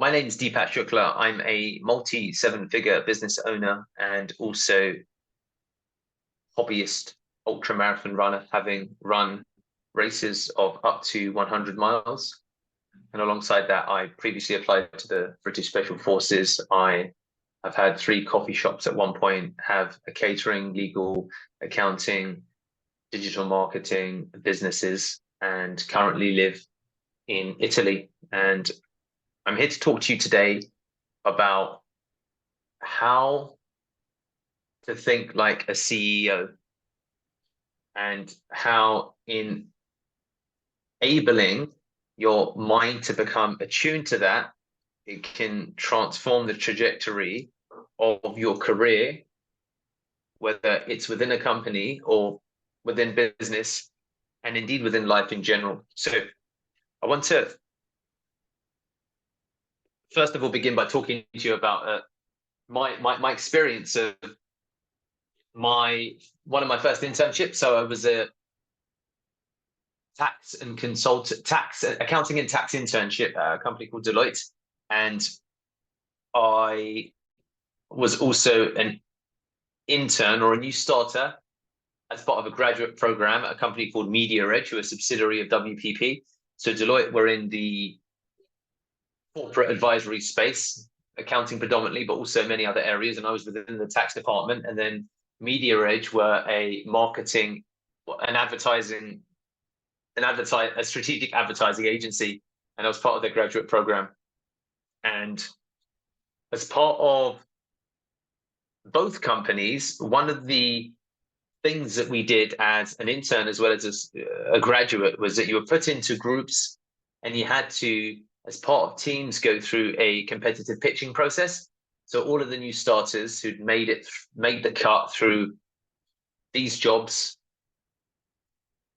My name is Deepak Shukla. I'm a multi-seven-figure business owner and also hobbyist ultramarathon runner, having run races of up to 100 miles. And alongside that, I previously applied to the British Special Forces. I have had 3 coffee shops at one point, have a catering, legal, accounting, digital marketing businesses, and currently live in Italy. And I'm here to talk to you today about how to think like a CEO and how in enabling your mind to become attuned to that, it can transform the trajectory of your career, whether it's within a company or within business, and indeed within life in general. So I want to first of all begin by talking to you about my experience of one of my first internships. So I was a accounting and tax internship at a company called Deloitte, and I was also an intern or a new starter as part of a graduate program at a company called MediaEdge, who are a subsidiary of WPP. So Deloitte were in the corporate advisory space, accounting predominantly, but also many other areas. And I was within the tax department. And then MediaEdge were a marketing, a strategic advertising agency. And I was part of their graduate program. And as part of both companies, one of the things that we did as an intern as well as a graduate was that you were put into groups and you had to, as part of teams, go through a competitive pitching process. So all of the new starters who'd made the cut through these jobs,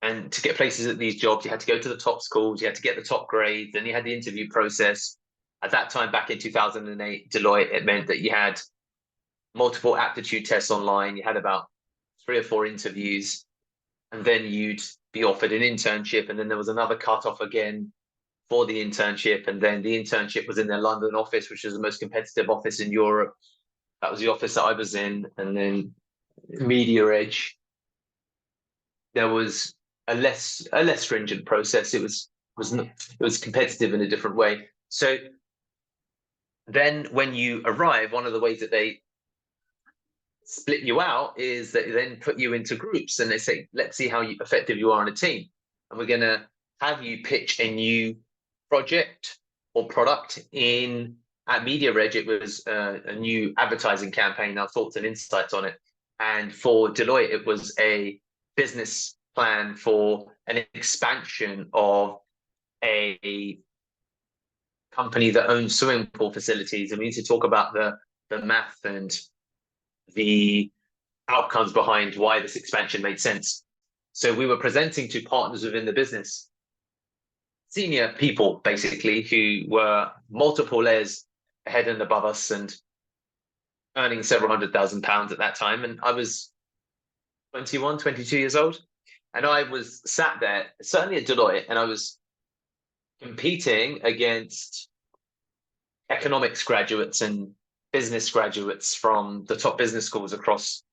and to get places at these jobs, you had to go to the top schools, you had to get the top grades, then you had the interview process. At that time, back in 2008, Deloitte, it meant that you had multiple aptitude tests online. You had about 3 or 4 interviews, and then you'd be offered an internship. And then there was another cutoff again for the internship. And then the internship was in their London office, which is the most competitive office in Europe. That was the office that I was in. And then MediaEdge, there was a less stringent process. It was competitive in a different way. So then when you arrive, one of the ways that they split you out is that they then put you into groups and they say, let's see how effective you are on a team. And we're going to have you pitch a new project or product at MediaEdge. It was a new advertising campaign, our thoughts and insights on it. And for Deloitte, it was a business plan for an expansion of a company that owns swimming pool facilities. And we need to talk about the math and the outcomes behind why this expansion made sense. So we were presenting to partners within the business, senior people basically, who were multiple layers ahead and above us and earning several £100,000 at that time. And I was 21, 22 years old. And I was sat there, certainly at Deloitte, and I was competing against economics graduates and business graduates from the top business schools across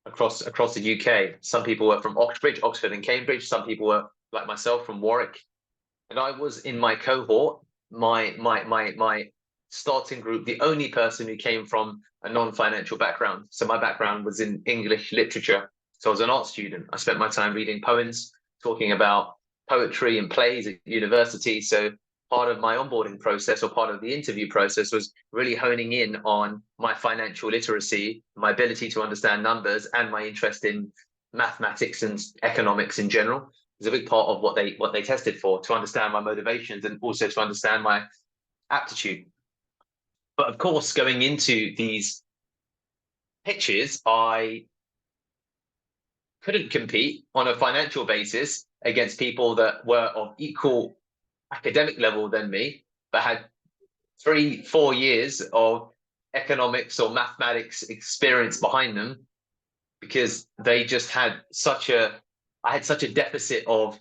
the UK. Some people were from Oxford and Cambridge. Some people were like myself from Warwick. And I was in my cohort, my starting group, the only person who came from a non-financial background. So my background was in English literature. So I was an art student. I spent my time reading poems, talking about poetry and plays at university. So part of my onboarding process or part of the interview process was really honing in on my financial literacy, my ability to understand numbers, and my interest in mathematics and economics in general. It was a big part of what they tested for, to understand my motivations and also to understand my aptitude. But of course, going into these pitches, I couldn't compete on a financial basis against people that were of equal academic level than me, but had 3-4 years of economics or mathematics experience behind them, because they just had I had such a deficit of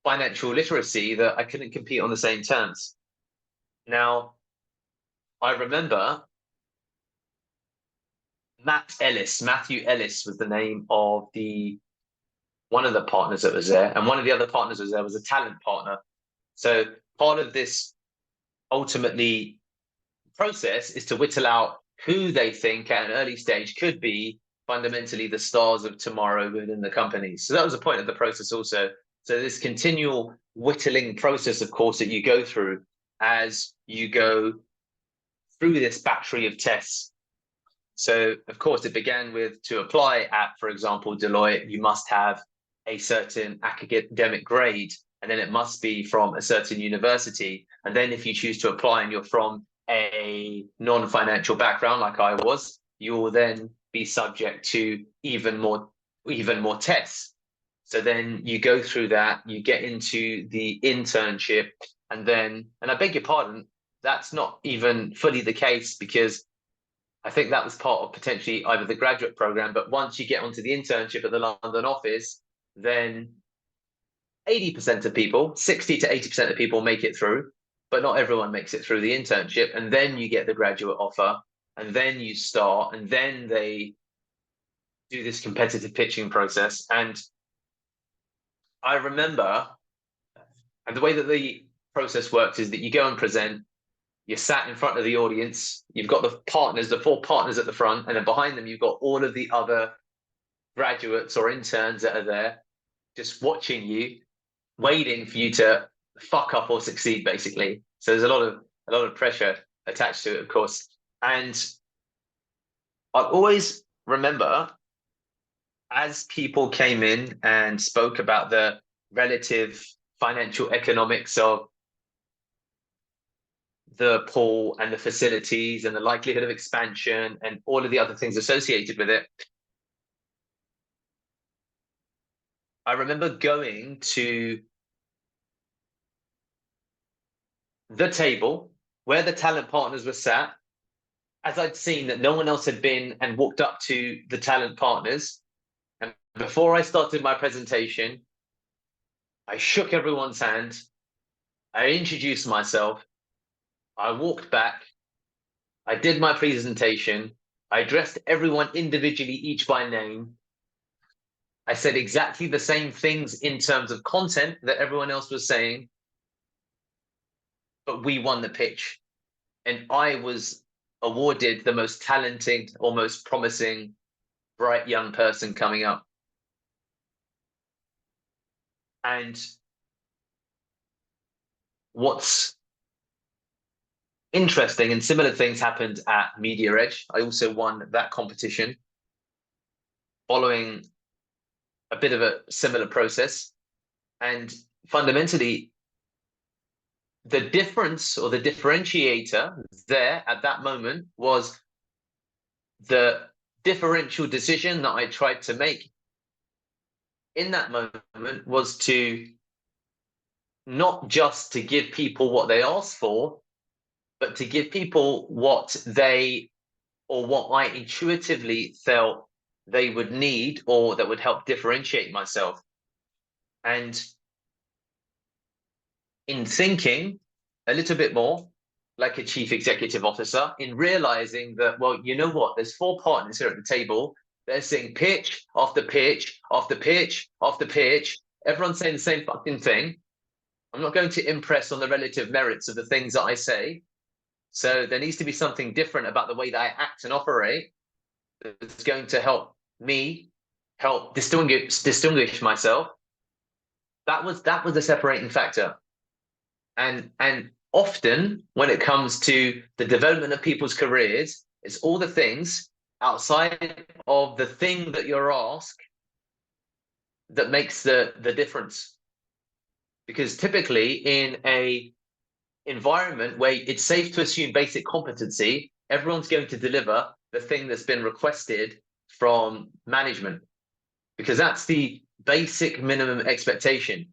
financial literacy that I couldn't compete on the same terms. Now, I remember Matthew Ellis was the name of one of the partners that was there, and one of the other partners was there was a talent partner. So part of this ultimately process is to whittle out who they think at an early stage could be fundamentally the stars of tomorrow within the company. So that was the point of the process also. So this continual whittling process, of course, that you go through as you go through this battery of tests. So, of course, it began with, to apply at, for example, Deloitte, you must have a certain academic grade, and then it must be from a certain university. And then if you choose to apply and you're from a non-financial background like I was, you will then be subject to even more tests. So then you go through that, you get into the internship, and I beg your pardon, that's not even fully the case, because I think that was part of potentially either the graduate program, but once you get onto the internship at the London office, then 80% of people, 60 to 80% of people make it through, but not everyone makes it through the internship. And then you get the graduate offer, and then you start, and then they do this competitive pitching process. And I remember, and the way that the process works is that you go and present, you're sat in front of the audience, you've got the four partners at the front, and then behind them, you've got all of the other graduates or interns that are there just watching you, waiting for you to fuck up or succeed, basically. So there's a lot of pressure attached to it, of course. And I always remember, as people came in and spoke about the relative financial economics of the pool and the facilities and the likelihood of expansion and all of the other things associated with it, I remember going to the table where the talent partners were sat, as I'd seen that no one else had been, and walked up to the talent partners. And before I started my presentation, I shook everyone's hand, I introduced myself, I walked back, I did my presentation, I addressed everyone individually, each by name. I said exactly the same things in terms of content that everyone else was saying, but we won the pitch. And I was awarded the most talented or most promising, bright young person coming up. And what's interesting, and similar things happened at Media Edge. I also won that competition following a bit of a similar process. And fundamentally, the difference or the differentiator there at that moment was the differential decision that I tried to make in that moment was to not just to give people what they asked for, but to give people what they, or what I intuitively felt they would need, or that would help differentiate myself. And in thinking a little bit more like a chief executive officer, in realizing that, well, you know what, there's four partners here at the table. They're saying pitch after pitch after pitch after pitch. Everyone's saying the same fucking thing. I'm not going to impress on the relative merits of the things that I say. So there needs to be something different about the way that I act and operate that's going to help me help distinguish myself. That was the separating factor. And often when it comes to the development of people's careers, it's all the things outside of the thing that you're asked that makes the difference. Because typically in a environment where it's safe to assume basic competency, everyone's going to deliver the thing that's been requested from management, because that's the basic minimum expectation.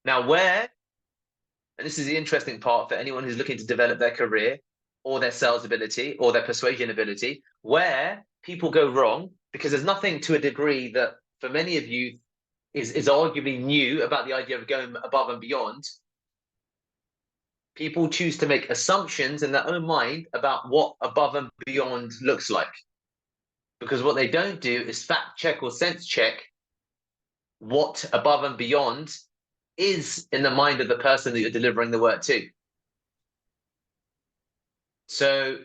Now, and this is the interesting part for anyone who's looking to develop their career or their sales ability or their persuasion ability, where people go wrong, because there's nothing to a degree that for many of you is arguably new about the idea of going above and beyond. people choose to make assumptions in their own mind about what above and beyond looks like. Because what they don't do is fact check or sense check what above and beyond is in the mind of the person that you're delivering the work to. So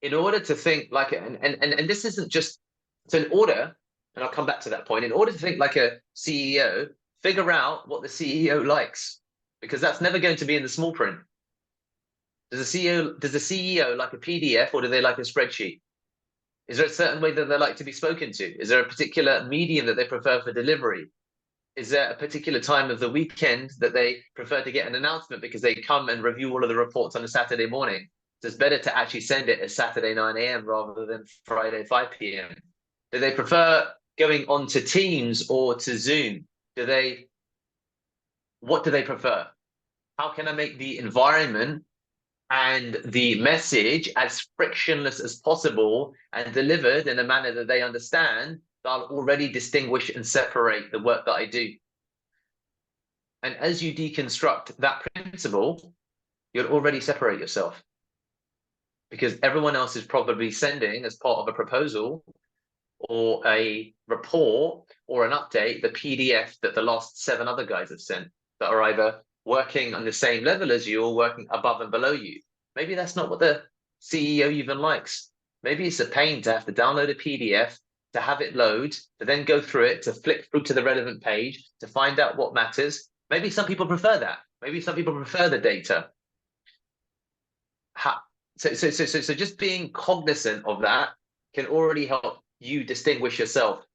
in order to think like, and this isn't just, so in order, and I'll come back to that point, in order to think like a CEO, figure out what the CEO likes, because that's never going to be in the small print. Does the CEO like a PDF, or do they like a spreadsheet? Is there a certain way that they like to be spoken to? Is there a particular medium that they prefer for delivery? Is there a particular time of the weekend that they prefer to get an announcement because they come and review all of the reports on a Saturday morning? So it's better to actually send it as Saturday 9 a.m. rather than Friday 5 p.m. Do they prefer going on to Teams or to Zoom? What do they prefer? How can I make the environment and the message as frictionless as possible and delivered in a manner that they understand, that I'll already distinguish and separate the work that I do? And as you deconstruct that principle, you'll already separate yourself, because everyone else is probably sending, as part of a proposal or a report or an update, the PDF that the last 7 other guys have sent, that are either working on the same level as you or working above and below you. Maybe that's not what the CEO even likes. Maybe it's a pain to have to download a PDF, to have it load, to then go through it, to flick through to the relevant page, to find out what matters. Maybe some people prefer that. Maybe some people prefer the data. So just being cognizant of that can already help you distinguish yourself.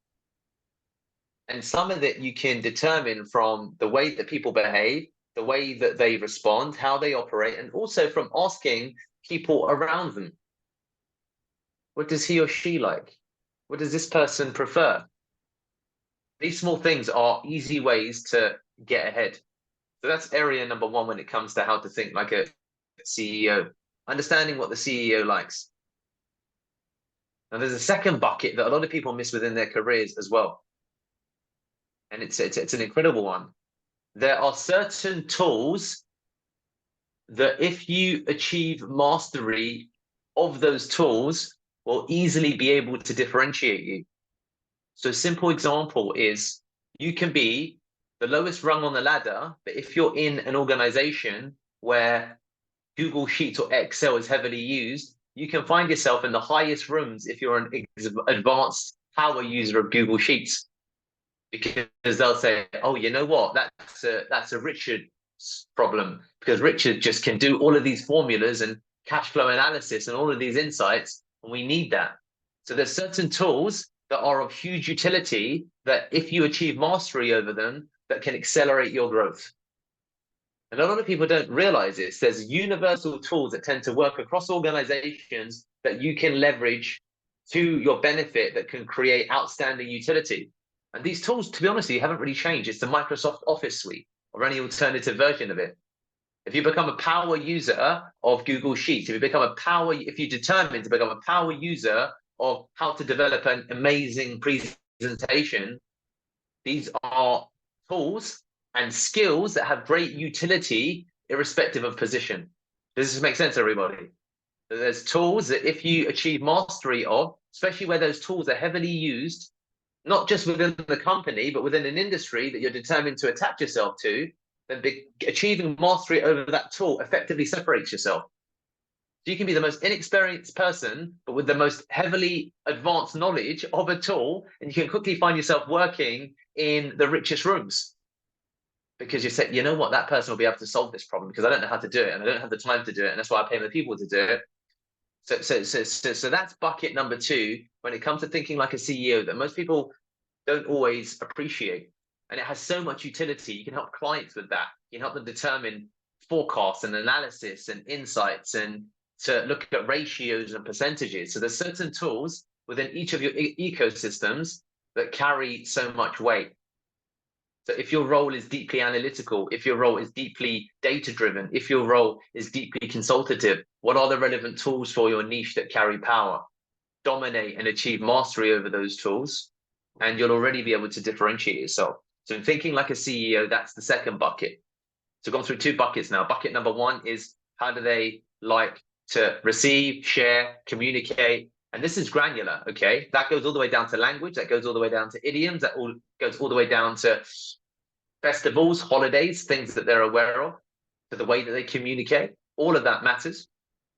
And some of it you can determine from the way that people behave, the way that they respond, how they operate, and also from asking people around them. What does he or she like? What does this person prefer? These small things are easy ways to get ahead. So that's area number 1 when it comes to how to think like a CEO, understanding what the CEO likes. Now, there's a second bucket that a lot of people miss within their careers as well. And it's an incredible one. There are certain tools that if you achieve mastery of those tools, will easily be able to differentiate you. So a simple example is, you can be the lowest rung on the ladder, but if you're in an organization where Google Sheets or Excel is heavily used, you can find yourself in the highest rooms if you're an advanced power user of Google Sheets. Because they'll say, oh, you know what, that's a Richard problem, because Richard just can do all of these formulas and cash flow analysis and all of these insights, and we need that. So there's certain tools that are of huge utility that if you achieve mastery over them, that can accelerate your growth. And a lot of people don't realize this. There's universal tools that tend to work across organizations that you can leverage to your benefit, that can create outstanding utility. And these tools, to be honest with you, haven't really changed. It's the Microsoft Office suite or any alternative version of it. If you become a power user of Google Sheets, if you determine to become a power user of how to develop an amazing presentation, these are tools and skills that have great utility irrespective of position. Does this make sense, everybody? There's tools that if you achieve mastery of, especially where those tools are heavily used, not just within the company, but within an industry that you're determined to attach yourself to, then achieving mastery over that tool effectively separates yourself. So you can be the most inexperienced person, but with the most heavily advanced knowledge of a tool, and you can quickly find yourself working in the richest rooms. Because you say, you know what, that person will be able to solve this problem because I don't know how to do it, and I don't have the time to do it, and that's why I pay my people to do it. So that's bucket number 2 when it comes to thinking like a CEO, that most people don't always appreciate. And it has so much utility. You can help clients with that. You can help them determine forecasts and analysis and insights, and to look at ratios and percentages. So there's certain tools within each of your ecosystems that carry so much weight. So if your role is deeply analytical, if your role is deeply data-driven, if your role is deeply consultative, what are the relevant tools for your niche that carry power? Dominate and achieve mastery over those tools, and you'll already be able to differentiate yourself. So in thinking like a CEO, that's the second bucket. So gone through 2 buckets now. Bucket number 1 is how do they like to receive, share, communicate. And this is granular, okay? That goes all the way down to language. That goes all the way down to idioms. That all goes all the way down to festivals, holidays, things that they're aware of, to the way that they communicate. All of that matters.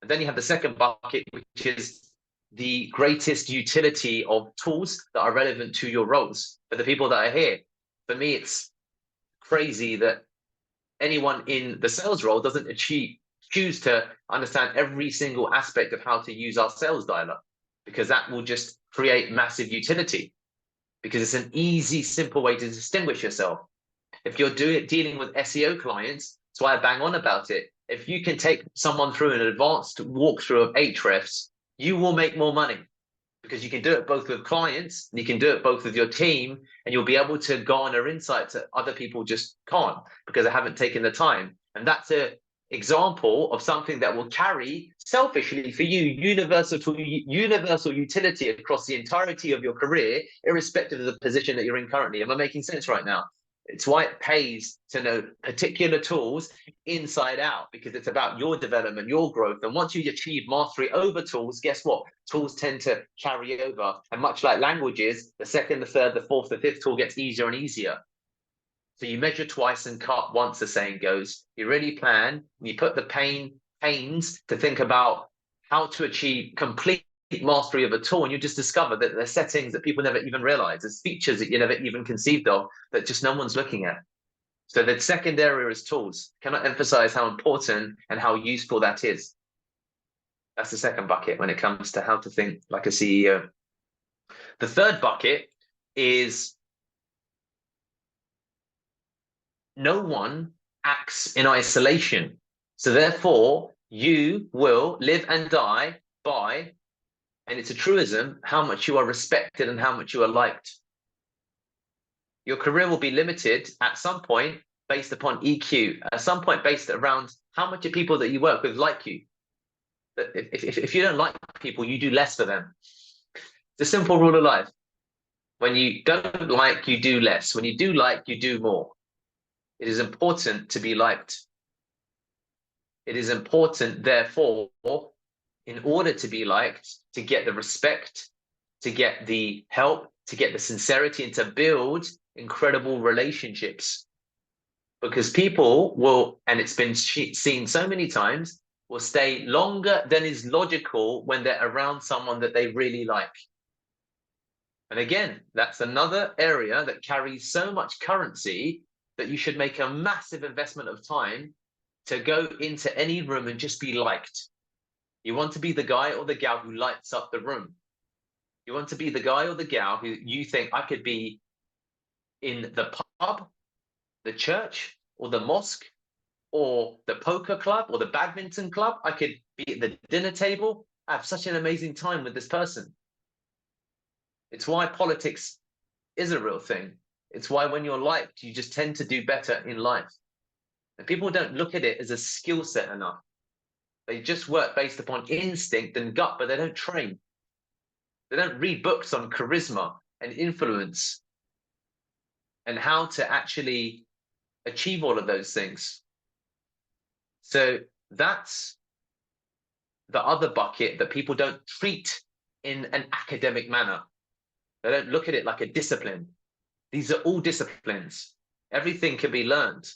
And then you have the second bucket, which is the greatest utility of tools that are relevant to your roles. For the people that are here, for me, it's crazy that anyone in the sales role doesn't choose to understand every single aspect of how to use our sales dialer, because that will just create massive utility, because it's an easy, simple way to distinguish yourself. If you're dealing with SEO clients, that's why I bang on about it. If you can take someone through an advanced walkthrough of Ahrefs, you will make more money, because you can do it both with clients, and you can do it both with your team, and you'll be able to garner insights that other people just can't because they haven't taken the time. And that's an example of something that will carry selfishly for you universal utility across the entirety of your career, irrespective of the position that you're in currently. Am I making sense right now? It's why it pays to know particular tools inside out, because it's about your development, your growth. And once you achieve mastery over tools, guess what? Tools tend to carry over. And much like languages, the second, the third, the fourth, the fifth tool gets easier and easier. So you measure twice and cut once, the saying goes. You really plan, you put the pains to think about how to achieve complete mastery of a tool, and you just discover that there's settings that people never even realize. There's features that you never even conceived of that just no one's looking at. So the second area is tools. Cannot emphasize how important and how useful that is. That's the second bucket when it comes to how to think like a CEO. The third bucket is no one acts in isolation. So therefore, you will live and die by, and it's a truism, how much you are respected and how much you are liked. Your career will be limited at some point based upon EQ, at some point based around how much of people that you work with like you. But if you don't like people, you do less for them. It's a simple rule of life. When you don't like, you do less. When you do like, you do more. It is important to be liked. It is important, therefore, in order to be liked, to get the respect, to get the help, to get the sincerity, and to build incredible relationships. Because people will, and it's been seen so many times, will stay longer than is logical when they're around someone that they really like. And again, that's another area that carries so much currency that you should make a massive investment of time to go into any room and just be liked. You want to be the guy or the gal who lights up the room. You want to be the guy or the gal who you think, I could be in the pub, the church, or the mosque, or the poker club, or the badminton club. I could be at the dinner table. I have such an amazing time with this person. It's why politics is a real thing. It's why when you're liked, you just tend to do better in life. And people don't look at it as a skill set enough. They just work based upon instinct and gut, but they don't train. They don't read books on charisma and influence and how to actually achieve all of those things. So that's the other bucket that people don't treat in an academic manner. They don't look at it like a discipline. These are all disciplines. Everything can be learned.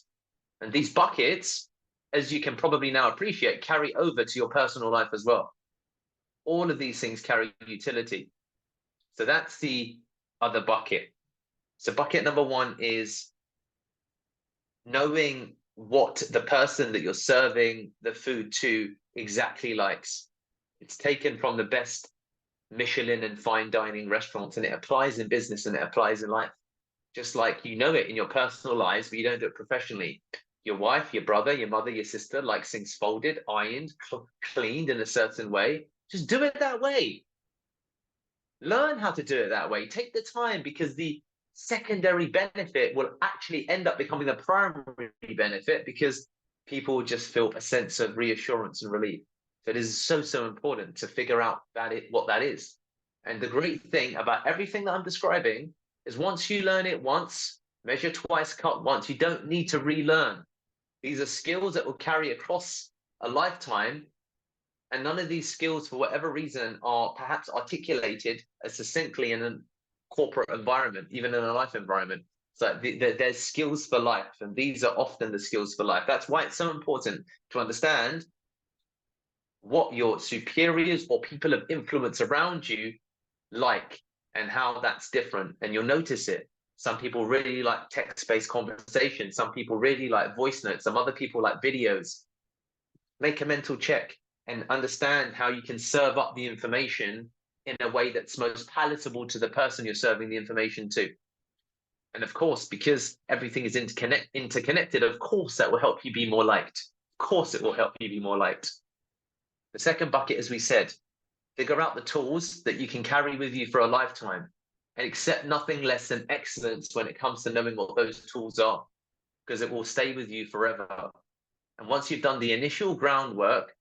And these buckets, as you can probably now appreciate, carry over to your personal life as well. All of these things carry utility. So that's the other bucket. So bucket number 1 is knowing what the person that you're serving the food to exactly likes. It's taken from the best Michelin and fine dining restaurants, and it applies in business and it applies in life. Just like you know it in your personal lives, but you don't do it professionally. Your wife, your brother, your mother, your sister likes things folded, ironed, cleaned in a certain way. Just do it that way. Learn how to do it that way. Take the time, because the secondary benefit will actually end up becoming the primary benefit, because people just feel a sense of reassurance and relief. So it is so, so important to figure out what that is. And the great thing about everything that I'm describing is once you learn it once, measure twice, cut once, you don't need to relearn. These are skills that will carry across a lifetime, and none of these skills, for whatever reason, are perhaps articulated as succinctly in a corporate environment, even in a life environment. So there's skills for life, and these are often the skills for life. That's why it's so important to understand what your superiors or people of influence around you like, and how that's different. And you'll notice it. Some people really like text-based conversation. Some people really like voice notes. Some other people like videos. Make a mental check and understand how you can serve up the information in a way that's most palatable to the person you're serving the information to. And of course, because everything is interconnected, of course, that will help you be more liked. Of course, it will help you be more liked. The second bucket, as we said, figure out the tools that you can carry with you for a lifetime and accept nothing less than excellence when it comes to knowing what those tools are, because it will stay with you forever. And once you've done the initial groundwork,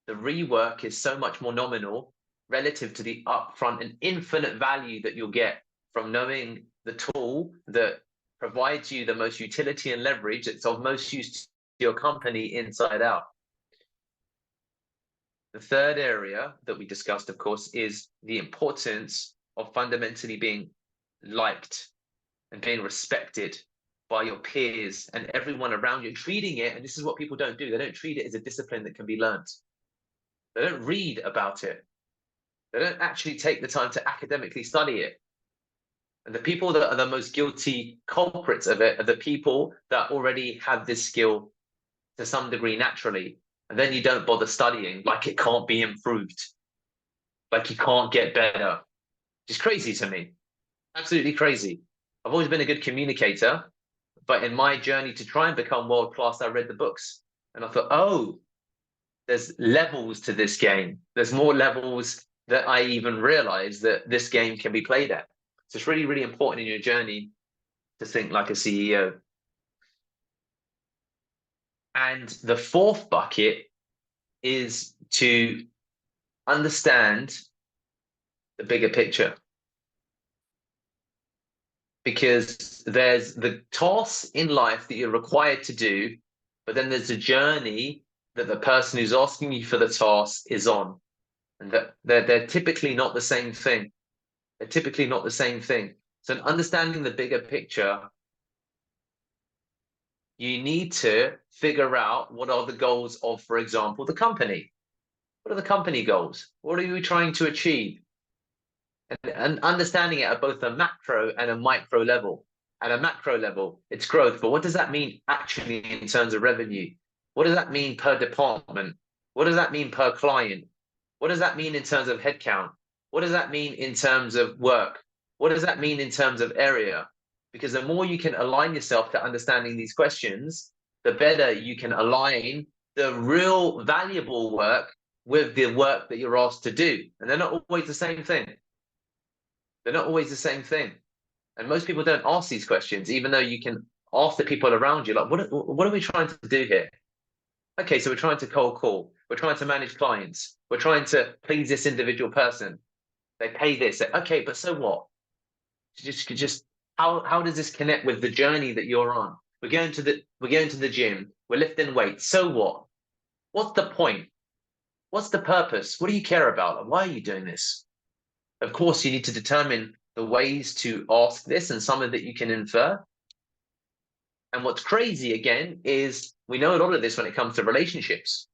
the rework is so much more nominal relative to the upfront and infinite value that you'll get from knowing the tool that provides you the most utility and leverage that's of most use to your company inside out. The third area that we discussed, of course, is the importance of fundamentally being liked and being respected by your peers and everyone around you, treating it, and this is what people don't do, they don't treat it as a discipline that can be learned. They don't read about it. They don't actually take the time to academically study it. And the people that are the most guilty culprits of it are the people that already have this skill to some degree naturally. And then you don't bother studying, like it can't be improved, like you can't get better. It's crazy to me. Absolutely crazy. I've always been a good communicator, but in my journey to try and become world-class, I read the books and I thought, oh, there's levels to this game. There's more levels that I even realized that this game can be played at. So it's really, really important in your journey to think like a CEO. And the fourth bucket is to understand the bigger picture. Because there's the tasks in life that you're required to do, but then there's a journey that the person who's asking you for the task is on. And that they're typically not the same thing. They're typically not the same thing. So in understanding the bigger picture, you need to figure out what are the goals of, for example, the company. What are the company goals? What are you trying to achieve? And understanding it at both a macro and a micro level. At a macro level, it's growth, but what does that mean actually in terms of revenue? What does that mean per department? What does that mean per client? What does that mean in terms of headcount? What does that mean in terms of work? What does that mean in terms of area? Because the more you can align yourself to understanding these questions, the better you can align the real valuable work with the work that you're asked to do. And they're not always the same thing. They're not always the same thing. And most people don't ask these questions, even though you can ask the people around you, like, what are we trying to do here? Okay, so we're trying to cold call. We're trying to manage clients. We're trying to please this individual person. They pay this. Okay, but so what? Just how does this connect with the journey that you're on? We're going to the gym. We're lifting weights. So what? What's the point? What's the purpose? What do you care about? Why are you doing this? Of course, you need to determine the ways to ask this, and some of it you can infer. And what's crazy, again, is we know a lot of this when it comes to relationships.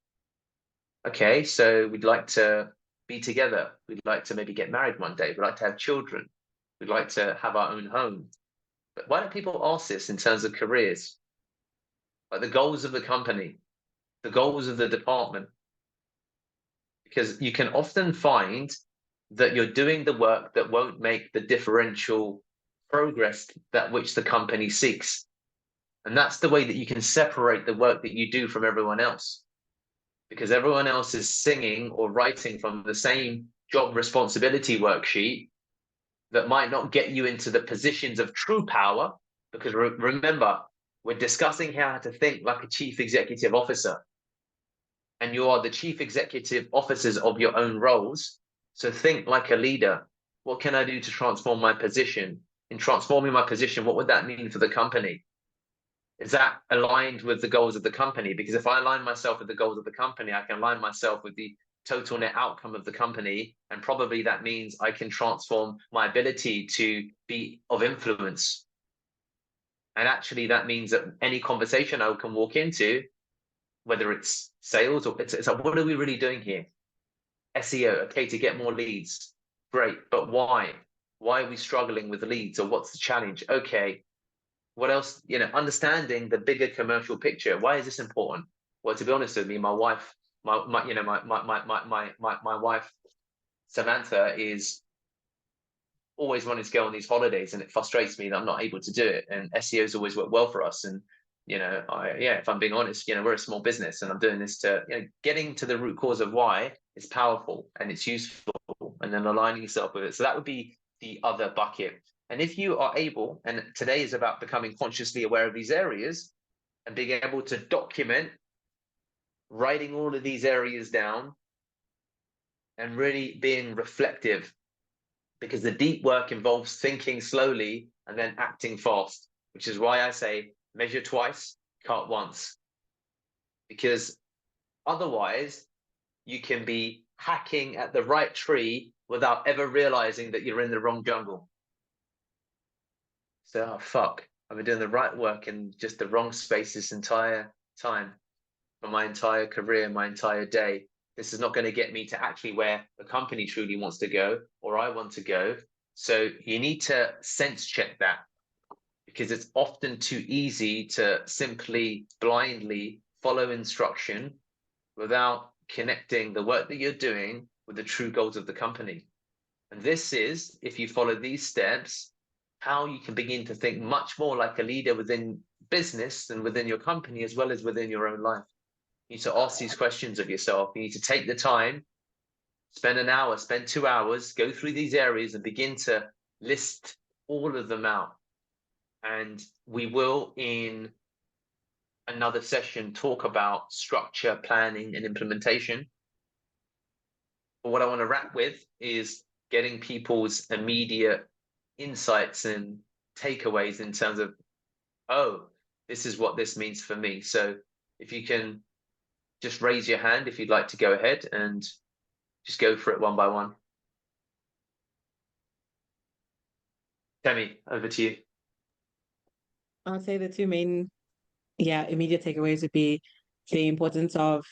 Okay, so we'd like to be together. We'd like to maybe get married one day. We'd like to have children. We'd like to have our own home. But why don't people ask this in terms of careers? Like the goals of the company, the goals of the department? Because you can often find that you're doing the work that won't make the differential progress that which the company seeks. And that's the way that you can separate the work that you do from everyone else. Because everyone else is singing or writing from the same job responsibility worksheet that might not get you into the positions of true power. Because remember, we're discussing how to think like a chief executive officer. And you are the chief executive officers of your own roles. So think like a leader. What can I do to transform my position? In transforming my position, what would that mean for the company? Is that aligned with the goals of the company? Because if I align myself with the goals of the company, I can align myself with the total net outcome of the company. And probably that means I can transform my ability to be of influence. And actually, that means that any conversation I can walk into, whether it's sales or it's like, what are we really doing here? SEO, okay, to get more leads. Great, but why? Why are we struggling with leads, or what's the challenge? Okay, what else? Understanding the bigger commercial picture. Why is this important? Well, to be honest with me, my wife, my wife, Samantha, is always wanting to go on these holidays, and it frustrates me that I'm not able to do it. And SEO's always worked well for us. And if I'm being honest, we're a small business, and I'm doing this to getting to the root cause of why is powerful and it's useful, and then aligning yourself with it. So that would be the other bucket. And if you are able, and today is about becoming consciously aware of these areas and being able to document, writing all of these areas down, and really being reflective, because the deep work involves thinking slowly and then acting fast, which is why I say measure twice, cut once. Because otherwise, you can be hacking at the right tree without ever realizing that you're in the wrong jungle. So, oh, fuck, I've been doing the right work in just the wrong space this entire time, for my entire career, my entire day. This is not going to get me to actually where the company truly wants to go, or I want to go. So you need to sense check that, because it's often too easy to simply blindly follow instruction without connecting the work that you're doing with the true goals of the company. And this is, if you follow these steps, how you can begin to think much more like a leader within business and within your company, as well as within your own life. You need to ask these questions of yourself. You need to take the time, spend an hour, spend 2 hours, go through these areas and begin to list all of them out. And we will, in another session, talk about structure, planning, and implementation. But what I want to wrap with is getting people's immediate insights and takeaways in terms of, oh, this is what this means for me. So if you can just raise your hand if you'd like to go ahead and just go for it one by one. Temi, over to you. I'd say the two main, immediate takeaways would be the importance of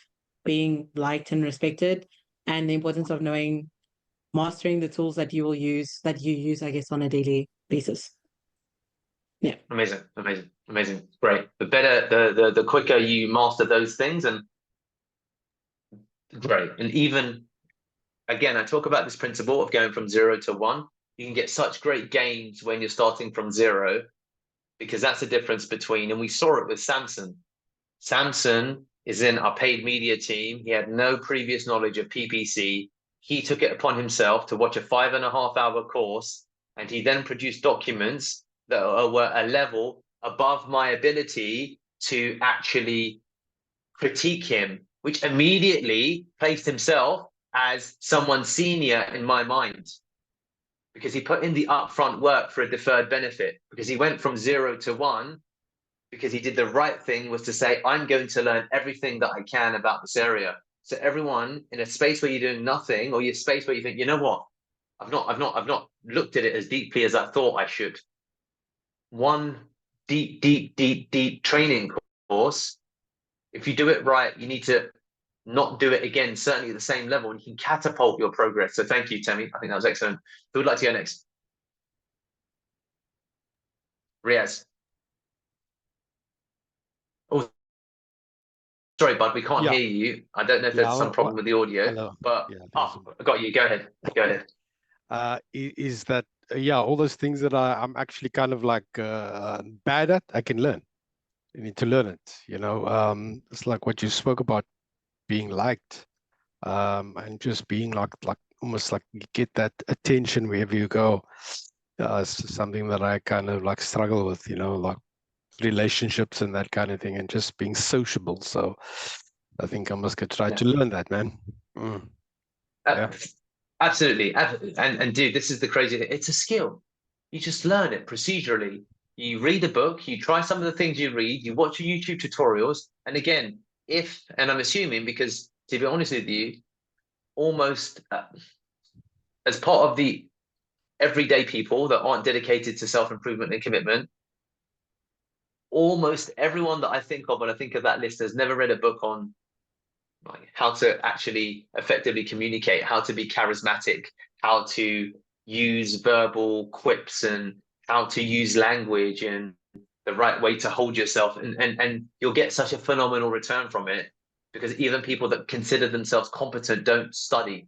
being liked and respected, and the importance of mastering the tools that you use, I guess, on a daily basis. Yeah. Amazing. Great. The quicker you master those things, and great. And even, again, I talk about this principle of going from 0 to 1. You can get such great gains when you're starting from 0, because that's the difference between, and we saw it with Samson. Samson is in our paid media team. He had no previous knowledge of PPC. He took it upon himself to watch a 5.5-hour course, and he then produced documents that were a level above my ability to actually critique him, which immediately placed himself as someone senior in my mind, because he put in the upfront work for a deferred benefit, because he went from 0 to 1, because he did the right thing, was to say, I'm going to learn everything that I can about this area. So everyone in a space where you're doing nothing, or your space where you think, you know what, I've not looked at it as deeply as I thought I should. One deep training course, if you do it right, you need to not do it again, certainly at the same level, and you can catapult your progress. So thank you, Temi. I think that was excellent. Who would like to go next? Riaz. Oh, sorry, bud, we can't hear you. I don't know if there's some problem with the audio. Hello. But I got you. Go ahead. Is that all those things that I'm actually kind of like bad at, I can learn. You need to learn it. It's like what you spoke about, being liked, and just being like almost like you get that attention wherever you go. It's something that I kind of like struggle with, like relationships and that kind of thing, and just being sociable. So I think I must try to learn that, man. Absolutely. And dude, this is the crazy thing. It's a skill. You just learn it procedurally. you read a book, you try some of the things you read, you watch YouTube tutorials, and again, and I'm assuming, because to be honest with you, almost as part of the everyday people that aren't dedicated to self-improvement and commitment, almost everyone that I think of when I think of that list has never read a book on like how to actually effectively communicate, how to be charismatic, how to use verbal quips, and how to use language and the right way to hold yourself. And you'll get such a phenomenal return from it, because even people that consider themselves competent don't study.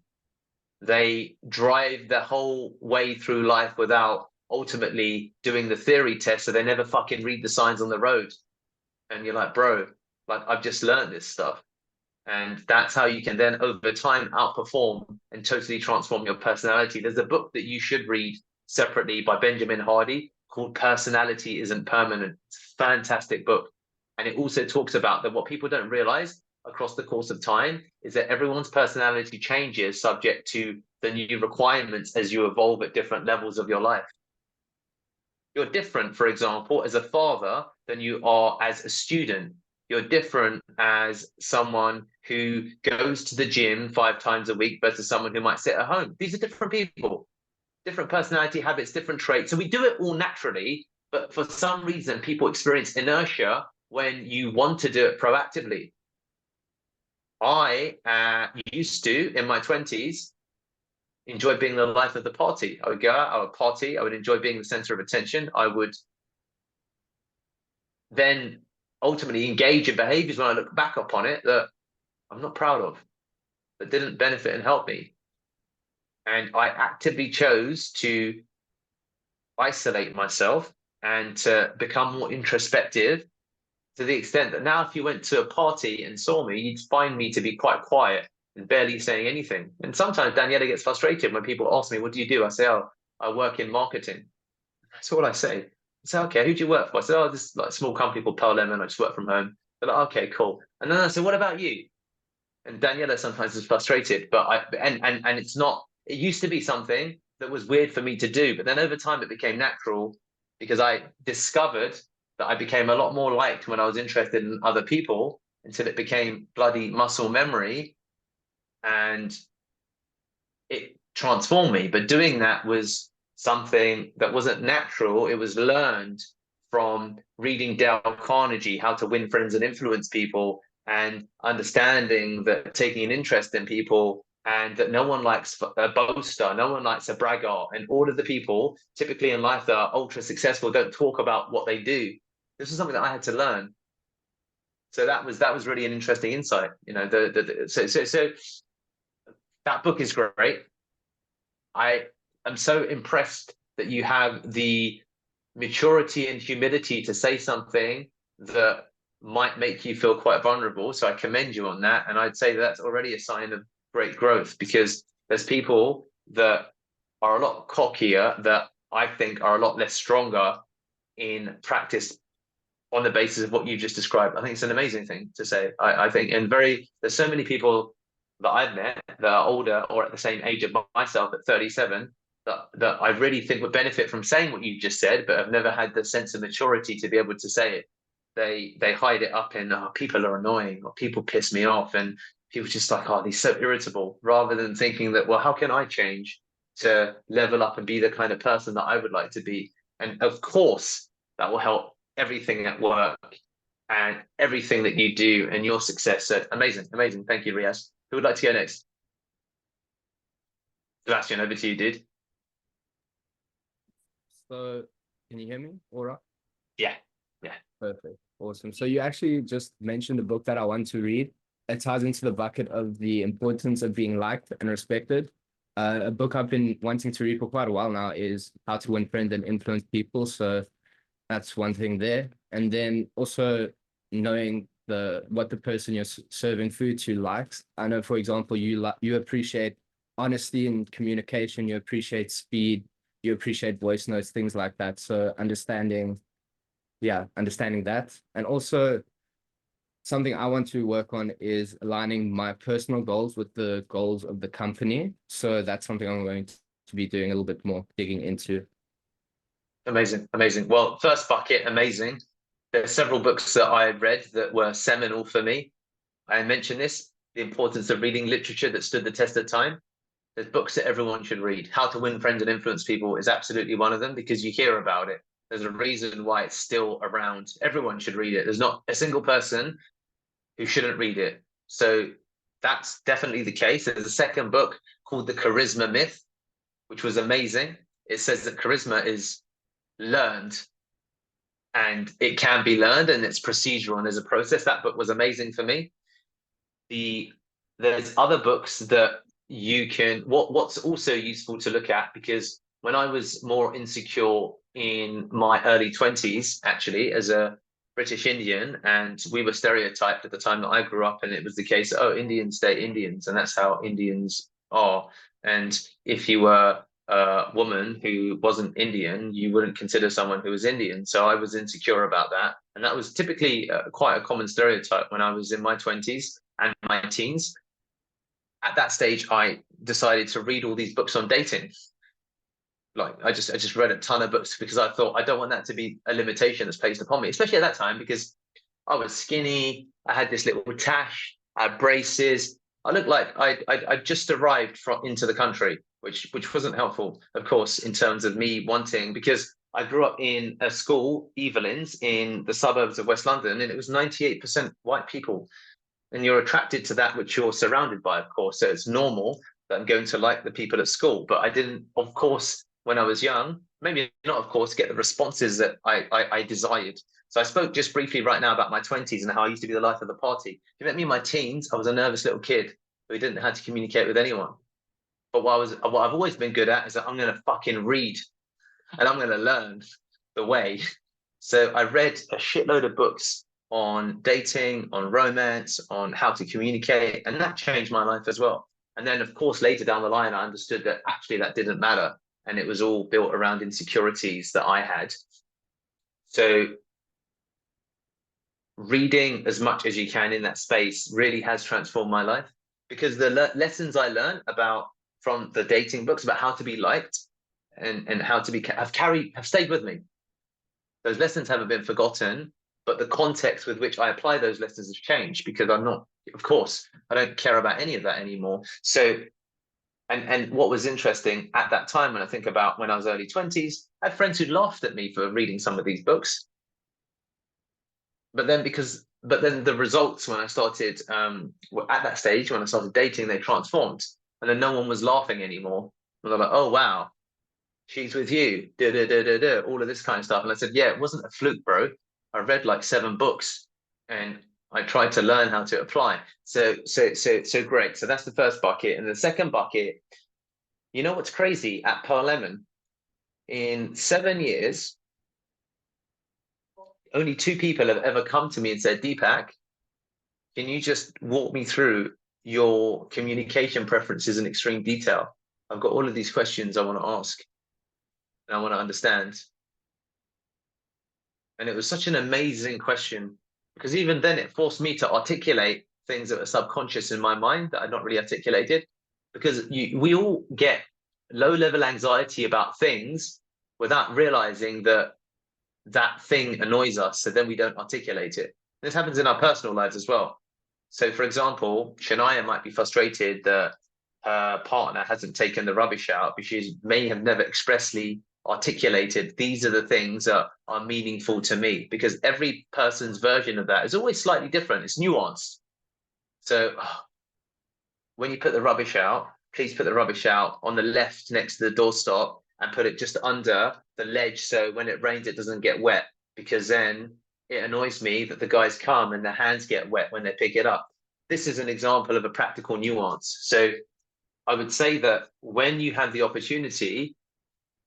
They drive the whole way through life without ultimately doing the theory test, so they never fucking read the signs on the road. And you're like, bro, like I've just learned this stuff. And that's how you can then over time outperform and totally transform your personality. There's a book that you should read separately by Benjamin Hardy called Personality Isn't Permanent. It's a fantastic book. And it also talks about that what people don't realize across the course of time is that everyone's personality changes subject to the new requirements as you evolve at different levels of your life. You're different, for example, as a father than you are as a student. You're different as someone who goes to the gym 5 times a week versus someone who might sit at home. These are different people, different personality habits, different traits. So we do it all naturally, but for some reason, people experience inertia when you want to do it proactively. I used to, in my 20s, enjoy being the life of the party. I would go out, I would party, I would enjoy being the center of attention. I would then ultimately engage in behaviors when I look back upon it that I'm not proud of, that didn't benefit and help me. And I actively chose to isolate myself and to become more introspective, to the extent that now if you went to a party and saw me, you'd find me to be quite quiet and barely saying anything. And sometimes Daniela gets frustrated when people ask me, what do you do? I say, oh, I work in marketing. That's all I say. I say, okay, who do you work for? I said, oh, this like small company called Pearl Lemon. I just work from home. They're like, okay, cool. And then I said, what about you? And Daniela sometimes is frustrated, but and it's not, it used to be something that was weird for me to do, but then over time it became natural, because I discovered that I became a lot more liked when I was interested in other people, until it became bloody muscle memory and it transformed me. But doing that was something that wasn't natural. It was learned from reading Dale Carnegie, How to Win Friends and Influence People, and understanding that taking an interest in people, and that no one likes a boaster, no one likes a braggart, and all of the people typically in life that are ultra successful don't talk about what they do. This is something that I had to learn. So that was really an interesting insight. You know, so that book is great. I am so impressed that you have the maturity and humility to say something that might make you feel quite vulnerable. So I commend you on that. And I'd say that's already a sign of great growth, because there's people that are a lot cockier that I think are a lot less stronger in practice on the basis of what you just described. I think it's an amazing thing to say. I think, and there's so many people that I've met that are older or at the same age of myself at 37 that I really think would benefit from saying what you just said, but have never had the sense of maturity to be able to say it. They hide it up in, oh, people are annoying, or people piss me off, and people just like, oh, he's so irritable, rather than thinking that, well, how can I change to level up and be the kind of person that I would like to be? And of course, that will help everything at work and everything that you do and your success. So amazing. Thank you, Riaz. Who would like to go next? Sebastian, over to you, dude. So can you hear me? All right. Yeah. Perfect. Awesome. So you actually just mentioned a book that I want to read. It ties into the bucket of the importance of being liked and respected. A book I've been wanting to read for quite a while now is How to Win Friends and Influence People. So that's one thing there. And then also knowing what the person you're serving food to likes. I know, for example, you appreciate honesty and communication, you appreciate speed, you appreciate voice notes, things like that. So understanding that. And also something I want to work on is aligning my personal goals with the goals of the company. So that's something I'm going to be doing a little bit more digging into. Amazing, amazing. Well, first bucket, amazing. There's several books that I read that were seminal for me. I mentioned this, the importance of reading literature that stood the test of time. There's books that everyone should read. How to Win Friends and Influence People is absolutely one of them, because you hear about it. There's a reason why it's still around. Everyone should read it. There's not a single person who shouldn't read it. So that's definitely the case. There's a second book called The Charisma Myth, which was amazing. It says that charisma is learned, and it can be learned, and it's procedural and there's a process. That book was amazing for me. There's other books that you can, what's also useful to look at, because when I was more insecure in my early 20s, actually, as a British Indian, and we were stereotyped at the time that I grew up, and it was the case, oh, Indians stay Indians, and that's how Indians are. And if you were a woman who wasn't Indian, you wouldn't consider someone who was Indian. So I was insecure about that. And that was typically quite a common stereotype when I was in my 20s and my teens. At that stage, I decided to read all these books on dating. Like I just read a ton of books, because I thought I don't want that to be a limitation that's placed upon me, especially at that time, because I was skinny, I had this little tash, I had braces. I looked like I just arrived into the country, which wasn't helpful, of course, in terms of me wanting, because I grew up in a school, Evelyn's, in the suburbs of West London, and it was 98% white people. And you're attracted to that which you're surrounded by, of course. So it's normal that I'm going to like the people at school. But I didn't, of course, when I was young, maybe not, of course, get the responses that I desired. So I spoke just briefly right now about my 20s and how I used to be the life of the party. If you met me in my teens, I was a nervous little kid who didn't know how to communicate with anyone. But what I've always been good at is that I'm going to fucking read, and I'm going to learn the way. So I read a shitload of books on dating, on romance, on how to communicate, and that changed my life as well. And then, of course, later down the line, I understood that actually that didn't matter, and it was all built around insecurities that I had. So reading as much as you can in that space really has transformed my life, because the lessons I learned from the dating books about how to be liked and how to be have stayed with me. Those lessons haven't been forgotten, but the context with which I apply those lessons has changed, because I'm not, of course, I don't care about any of that anymore. So, and what was interesting at that time, when I think about when I was early 20s, I had friends who laughed at me for reading some of these books. But then the results when I started, at that stage, when I started dating, they transformed, and then no one was laughing anymore. And they're like, oh, wow, she's with you, all of this kind of stuff. And I said, yeah, it wasn't a fluke, bro. I read like 7 books, and I tried to learn how to apply. So great. So that's the first bucket. And the second bucket, you know what's crazy? At Pearl Lemon, in 7 years, only 2 people have ever come to me and said, Deepak, can you just walk me through your communication preferences in extreme detail? I've got all of these questions I want to ask, and I want to understand. And it was such an amazing question, because even then it forced me to articulate things that were subconscious in my mind that I'd not really articulated, because we all get low-level anxiety about things without realizing that that thing annoys us, so then we don't articulate it. This happens in our personal lives as well. So, for example, Shania might be frustrated that her partner hasn't taken the rubbish out, but she may have never expressly articulated, these are the things that are meaningful to me, because every person's version of that is always slightly different. It's nuanced. So when you put the rubbish out, please put the rubbish out on the left next to the doorstop, and put it just under the ledge, so when it rains, it doesn't get wet, because then it annoys me that the guys come and their hands get wet when they pick it up. This is an example of a practical nuance. So I would say that when you have the opportunity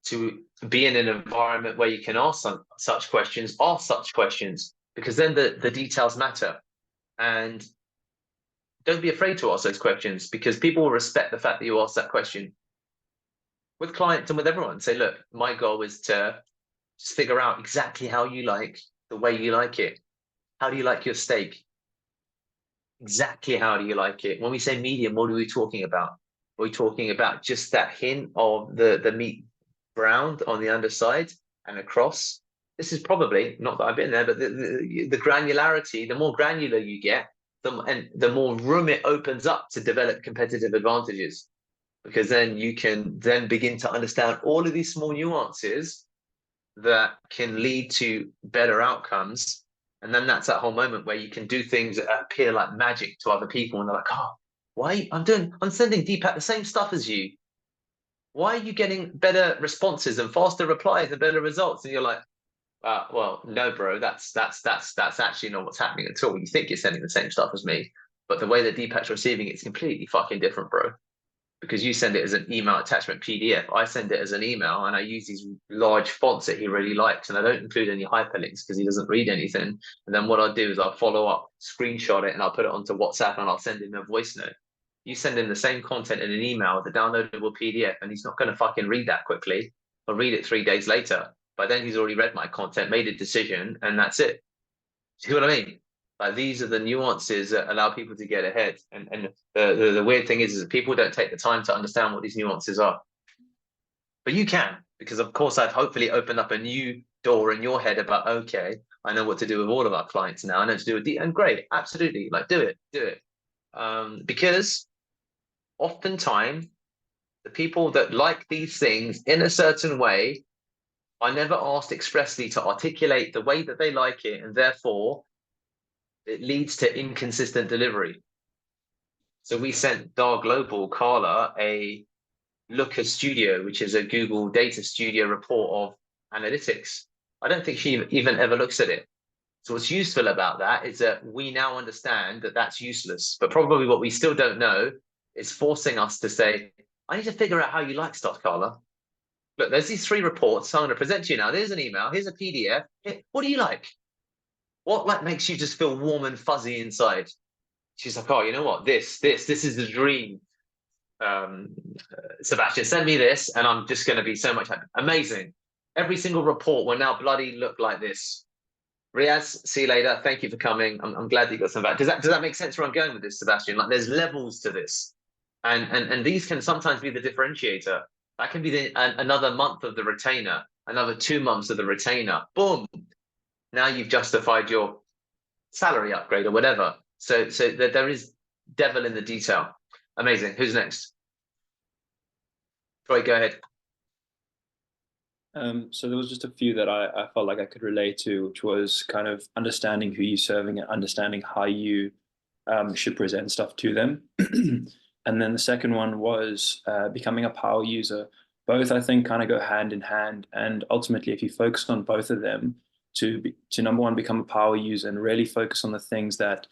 to be in an environment where you can ask such questions, because then the details matter. And don't be afraid to ask those questions, because people will respect the fact that you ask that question. With clients and with everyone, say, look, my goal is to just figure out exactly how you like the way you like it. How do you like your steak? Exactly how do you like it? When we say medium, what are we talking about? Are we talking about just that hint of the meat browned on the underside? and across. This is probably, not that I've been there, but the granularity, the more granular you get, the more room it opens up to develop competitive advantages, because then you can then begin to understand all of these small nuances that can lead to better outcomes. And then that's that whole moment where you can do things that appear like magic to other people, and they're like, oh, why I'm sending Deepak the same stuff as you. Why are you getting better responses and faster replies and better results? And you're like, well, no, bro, that's actually not what's happening at all. You think you're sending the same stuff as me, but the way that Deepak's receiving it's completely fucking different, bro. Because you send it as an email attachment PDF, I send it as an email, and I use these large fonts that he really likes, and I don't include any hyperlinks because he doesn't read anything. And then what I'll do is I'll follow up, screenshot it, and I'll put it onto WhatsApp, and I'll send him a voice note. You send him the same content in an email with a downloadable PDF, and he's not going to fucking read that quickly. He'll read it 3 days later. By then he's already read my content, made a decision, and that's it. See what I mean? Like, these are the nuances that allow people to get ahead. And the weird thing is that people don't take the time to understand what these nuances are. But you can, because of course I've hopefully opened up a new door in your head about, okay, I know what to do with all of our clients now. I know to do it, and great, absolutely, like do it. Because oftentimes the people that like these things in a certain way are never asked expressly to articulate the way that they like it, and therefore it leads to inconsistent delivery. So we sent DAR Global, Carla, a Looker Studio, which is a Google Data Studio report of analytics. I don't think she even ever looks at it. So what's useful about that is that we now understand that that's useless. But probably what we still don't know is forcing us to say, I need to figure out how you like stuff, Carla. Look, there's these 3 reports. So I'm going to present to you now. There's an email. Here's a PDF. What do you like? What like makes you just feel warm and fuzzy inside? She's like, oh, you know what? This is the dream. Sebastian, send me this, and I'm just going to be so much happy. Amazing. Every single report will now bloody look like this. Riaz, see you later. Thank you for coming. I'm glad that you got some back. Does that make sense where I'm going with this, Sebastian? Like, there's levels to this, and these can sometimes be the differentiator. That can be another month of the retainer, another 2 months of the retainer. Boom. Now you've justified your salary upgrade or whatever. So there is devil in the detail. Amazing. Who's next? Troy, go ahead. So there was just a few that I felt like I could relate to, which was kind of understanding who you're serving and understanding how you should present stuff to them. And then the second one was becoming a power user. Both, I think, kind of go hand in hand. And ultimately, if you focus on both of them, to number one, become a power user and really focus on the things that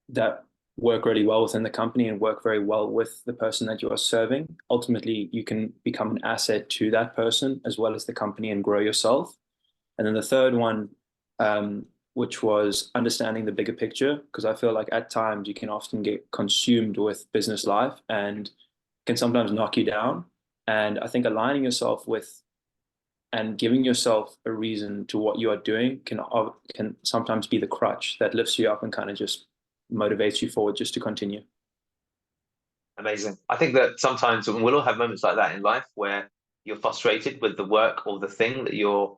that work really well within the company and work very well with the person that you are serving. Ultimately, you can become an asset to that person as well as the company and grow yourself. And then the third one, which was understanding the bigger picture, because I feel like at times you can often get consumed with business life and can sometimes knock you down. And I think aligning yourself with and giving yourself a reason to what you are doing can sometimes be the crutch that lifts you up and kind of just motivates you forward just to continue. Amazing. I think that sometimes we'll all have moments like that in life where you're frustrated with the work or the thing that you're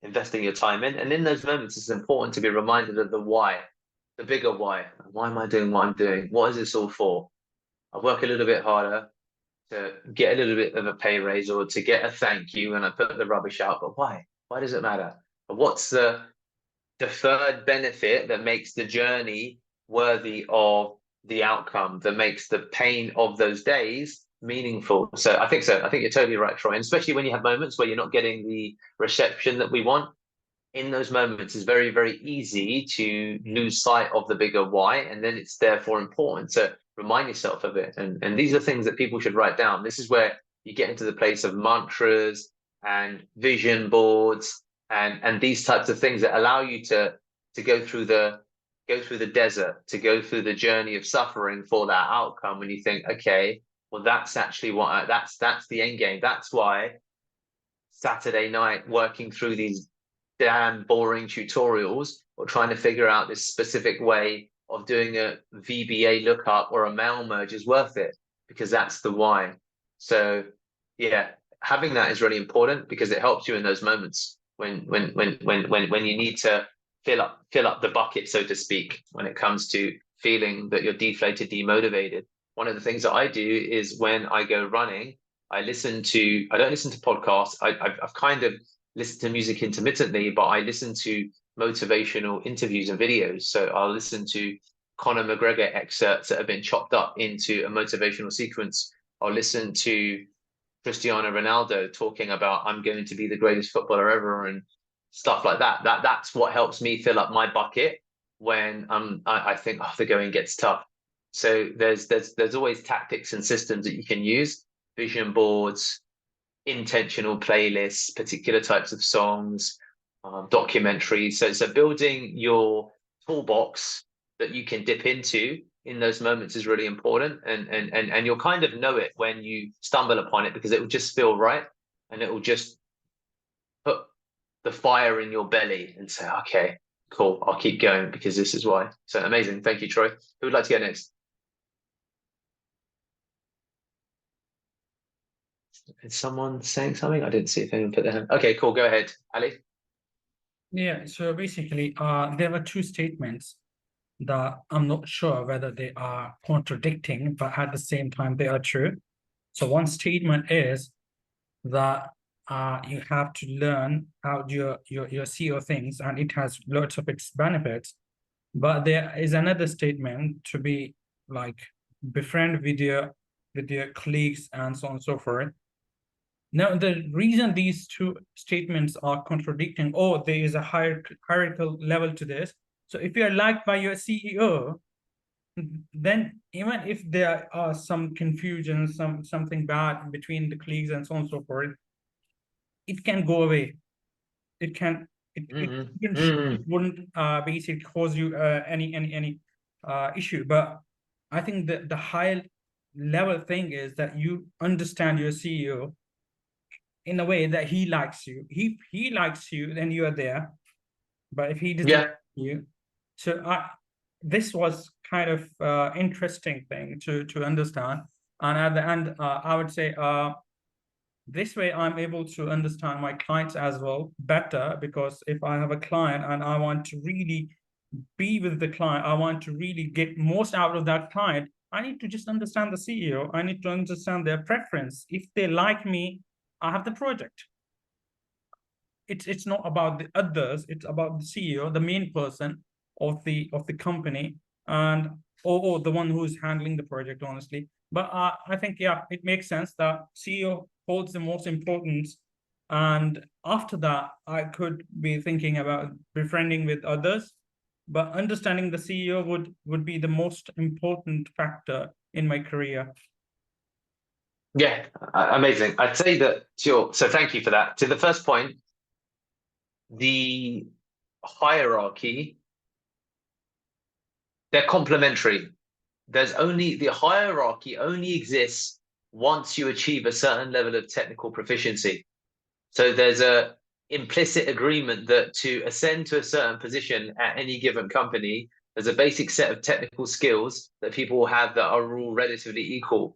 investing your time in. And in those moments, it's important to be reminded of the why, the bigger why. Why am I doing what I'm doing? What is this all for? I work a little bit harder to get a little bit of a pay raise or to get a thank you, and I put the rubbish out. But why? Why does it matter? What's the deferred benefit that makes the journey worthy of the outcome, that makes the pain of those days meaningful? So I think you're totally right, Troy. And especially when you have moments where you're not getting the reception that we want, in those moments it's very, very easy to lose sight of the bigger why. And then it's therefore important to remind yourself of it. And these are things that people should write down. This is where you get into the place of mantras and vision boards and these types of things that allow you to go through the desert, to go through the journey of suffering for that outcome. When you think, okay, well, that's actually what that's the end game. That's why Saturday night working through these damn boring tutorials or trying to figure out this specific way of doing a VBA lookup or a mail merge is worth it, because that's the why. So yeah, having that is really important because it helps you in those moments when you need to fill up the bucket, so to speak, when it comes to feeling that you're deflated, demotivated. One of the things that I do is when I go running, I don't listen to podcasts. I've kind of listened to music intermittently, but I listen to motivational interviews and videos. So I'll listen to Conor McGregor excerpts that have been chopped up into a motivational sequence. I'll listen to Cristiano Ronaldo talking about I'm going to be the greatest footballer ever and stuff like that. That's what helps me fill up my bucket when I think, oh, the going gets tough. So there's always tactics and systems that you can use, vision boards, intentional playlists, particular types of songs, documentaries. So building your toolbox that you can dip into in those moments is really important, and you'll kind of know it when you stumble upon it because it will just feel right, and it will just put the fire in your belly and say, okay, cool, I'll keep going because this is why. So amazing. Thank you, Troy. Who would like to go next? Is someone saying something? I didn't see if anyone put their hand. Okay, cool. Go ahead, Ali. Yeah, so basically, there were two statements that I'm not sure whether they are contradicting, but at the same time, they are true. So one statement is that you have to learn how your CEO thinks, and it has lots of its benefits. But there is another statement to be like befriend with your colleagues and so on and so forth. Now, the reason these two statements are contradicting, or there is a hierarchical level to this. So if you are liked by your CEO, then even if there are some confusion, something bad between the colleagues and so on and so forth, it can go away. It can, it wouldn't basically cause you any issue. But I think that the high level thing is that you understand your CEO in a way that he likes you. If he likes you, then you are there. But if he doesn't like you, so this was kind of interesting thing to understand. And at the end, I would say this way I'm able to understand my clients as well better, because if I have a client and I want to really be with the client, I want to really get most out of that client, I need to just understand the CEO. I need to understand their preference. If they like me, I have the project. It's not about the others, it's about the CEO, the main person of the company, and or the one who's handling the project, honestly. But I think, yeah, it makes sense that CEO holds the most importance. And after that, I could be thinking about befriending with others, but understanding the CEO would be the most important factor in my career. Yeah, amazing. I'd say that so thank you for that. To the first point, the hierarchy, they're complementary. The hierarchy only exists once you achieve a certain level of technical proficiency. So there's a implicit agreement that to ascend to a certain position at any given company, there's a basic set of technical skills that people will have that are all relatively equal.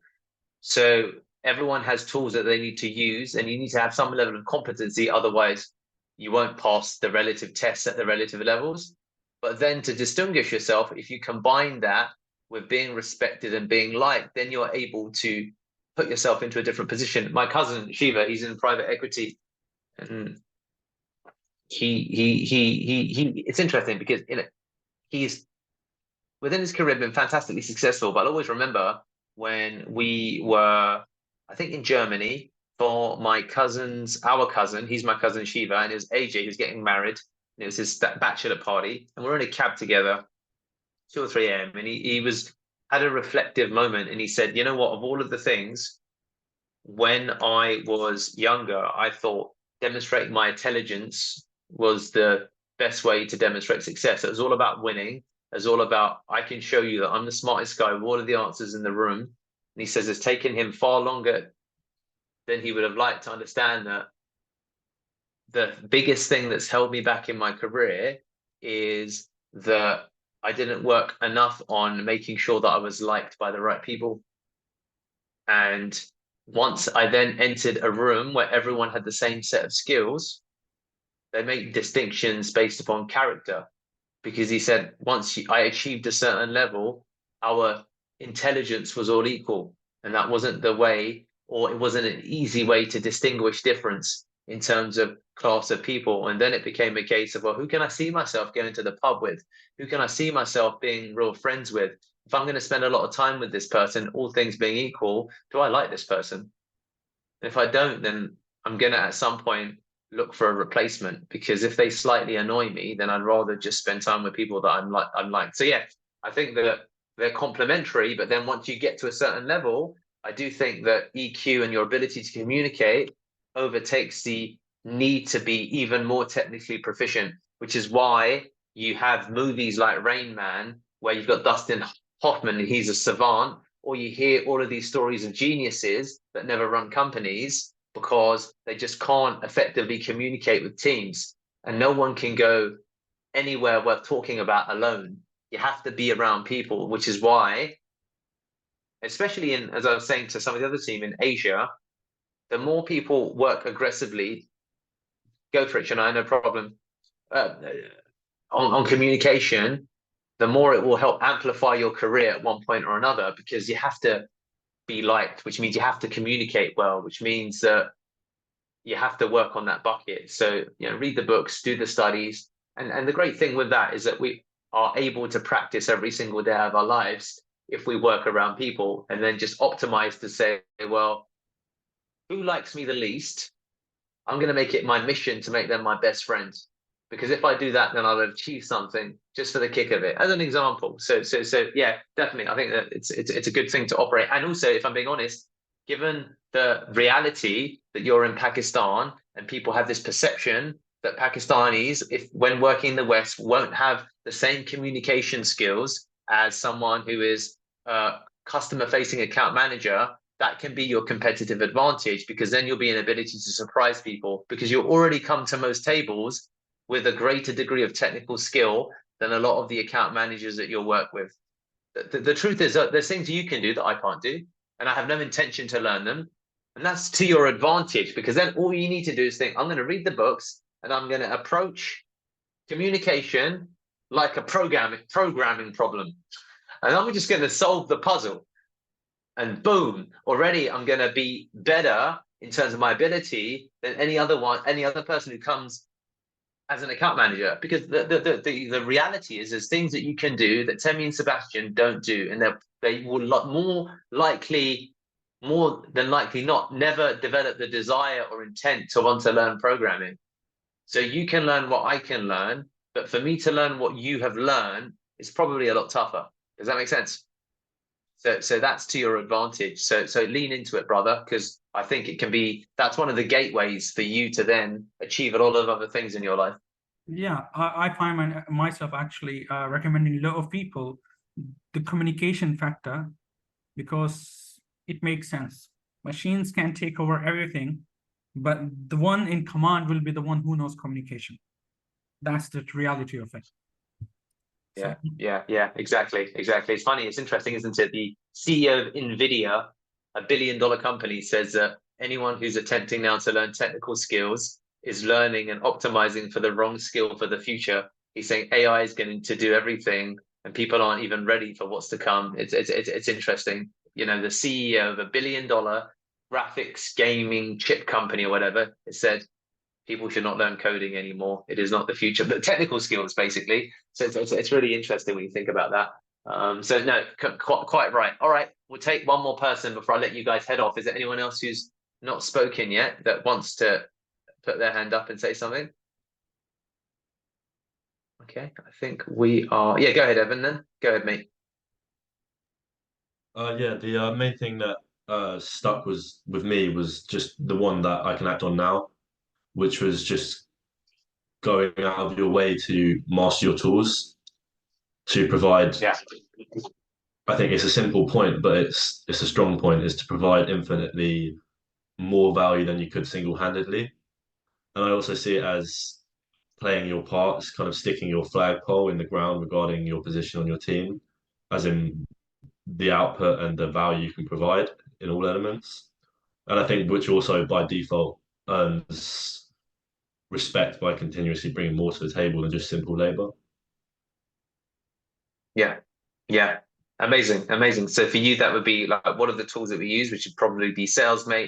So everyone has tools that they need to use, and you need to have some level of competency. Otherwise, you won't pass the relative tests at the relative levels. But then to distinguish yourself, if you combine that with being respected and being liked, then you're able to put yourself into a different position. My cousin Shiva, he's in private equity, and he it's interesting because he's within his career been fantastically successful. But I'll always remember when we were, I think, in Germany for our cousin, he's my cousin Shiva, and it was AJ who's getting married, and it was his bachelor party, and we're in a cab together, 2 or 3 a.m. and he had a reflective moment, and he said, you know what, of all of the things, when I was younger, I thought demonstrating my intelligence was the best way to demonstrate success. It was all about winning. It was all about, I can show you that I'm the smartest guy with all of the answers in the room. And he says it's taken him far longer than he would have liked to understand that the biggest thing that's held me back in my career is that I didn't work enough on making sure that I was liked by the right people. And once I then entered a room where everyone had the same set of skills, they make distinctions based upon character. Because he said, once I achieved a certain level, our intelligence was all equal. And that wasn't the way, or it wasn't an easy way to distinguish difference in terms of class of people. And then it became a case of, well, who can I see myself going to the pub with? Who can I see myself being real friends with? If I'm going to spend a lot of time with this person, all things being equal, do I like this person? And if I don't, then I'm going to at some point look for a replacement, because if they slightly annoy me, then I'd rather just spend time with people that I'm like. So yeah, I think that they're complementary, but then once you get to a certain level, I do think that EQ and your ability to communicate overtakes the need to be even more technically proficient, which is why you have movies like Rain Man, where you've got Dustin Hoffman, and he's a savant, or you hear all of these stories of geniuses that never run companies because they just can't effectively communicate with teams. And no one can go anywhere worth talking about alone. You have to be around people, which is why, especially in, as I was saying to some of the other team in Asia, the more people work aggressively, go for it, Shania, no problem, on communication, the more it will help amplify your career at one point or another, because you have to be liked, which means you have to communicate well, which means that you have to work on that bucket. So, you know, read the books, do the studies. And the great thing with that is that we are able to practice every single day of our lives if we work around people, and then just optimize to say, well, who likes me the least? I'm going to make it my mission to make them my best friend. Because if I do that, then I'll achieve something just for the kick of it, as an example. So yeah, definitely. I think that it's a good thing to operate. And also, if I'm being honest, given the reality that you're in Pakistan and people have this perception that Pakistanis, if when working in the West, won't have the same communication skills as someone who is a customer-facing account manager, that can be your competitive advantage, because then you'll be an ability to surprise people, because you'll already come to most tables with a greater degree of technical skill than a lot of the account managers that you'll work with. The truth is that there's things you can do that I can't do, and I have no intention to learn them. And that's to your advantage, because then all you need to do is think, I'm going to read the books and I'm going to approach communication like a programming problem. And I'm just going to solve the puzzle. And boom, already I'm going to be better in terms of my ability than any other person who comes as an account manager. Because the reality is there's things that you can do that Temi and Sebastian don't do, and they will more than likely not never develop the desire or intent to want to learn programming. So you can learn what I can learn, but for me to learn what you have learned is probably a lot tougher. Does that make sense? So that's to your advantage. So lean into it, brother, because I think that's one of the gateways for you to then achieve a lot of other things in your life. Yeah, I find myself actually recommending a lot of people the communication factor, because it makes sense. Machines can take over everything, but the one in command will be the one who knows communication. That's the reality of it. Yeah, exactly. It's funny, it's interesting, isn't it? The CEO of NVIDIA, $1 billion company, says that anyone who's attempting now to learn technical skills is learning and optimizing for the wrong skill for the future. He's saying AI is going to do everything, and people aren't even ready for what's to come. It's interesting. You know, the CEO of $1 billion graphics gaming chip company or whatever, it said people should not learn coding anymore. It is not the future, but technical skills, basically. So it's really interesting when you think about that. So no, quite right. All right, we'll take one more person before I let you guys head off. Is there anyone else who's not spoken yet that wants to put their hand up and say something? Okay, I think we are. Yeah, go ahead, Evan. Then go ahead, mate. Yeah, the main thing that stuck with me was just the one that I can act on now, which was just going out of your way to master your tools to provide. Yeah. I think it's a simple point, but it's a strong point, is to provide infinitely more value than you could single-handedly. And I also see it as playing your parts, kind of sticking your flagpole in the ground regarding your position on your team, as in the output and the value you can provide in all elements. And I think which also by default earns respect by continuously bringing more to the table than just simple labor. Yeah, yeah, amazing. So for you, that would be like, what are the tools that we use, which would probably be SalesMate.